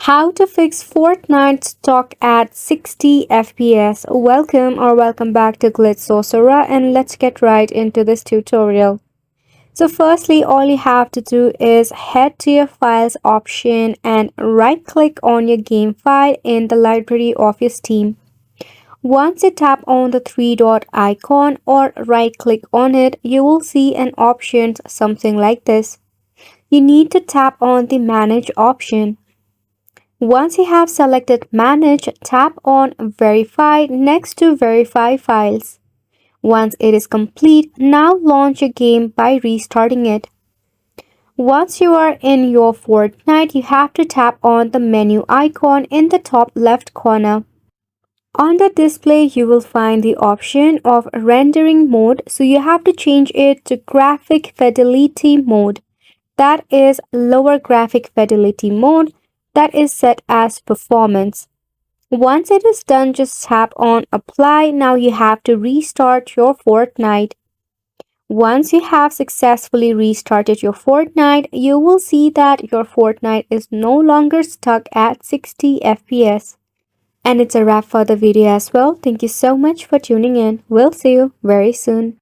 How to fix Fortnite stuck at 60 FPS. Welcome back to Glitch Sorcerer, and let's get right into this tutorial. So firstly, all you have to do is head to your files option and right click on your game file in the library of your Steam. Once you tap on the three dot icon or right click on it, you will see an option something like this. You need to tap on the manage option. Once you have selected Manage, tap on Verify next to Verify Files. Once it is complete, now launch your game by restarting it. Once you are in your Fortnite, you have to tap on the menu icon in the top left corner. On the display, you will find the option of rendering mode, so you have to change it to graphic fidelity mode. That is lower graphic fidelity mode that is set as performance. Once it is done, just tap on apply. Now you have to restart your Fortnite. Once you have successfully restarted your Fortnite, you will see that your Fortnite is no longer stuck at 60 FPS. And it's a wrap for the video as well. Thank you so much for tuning in. We'll see you very soon.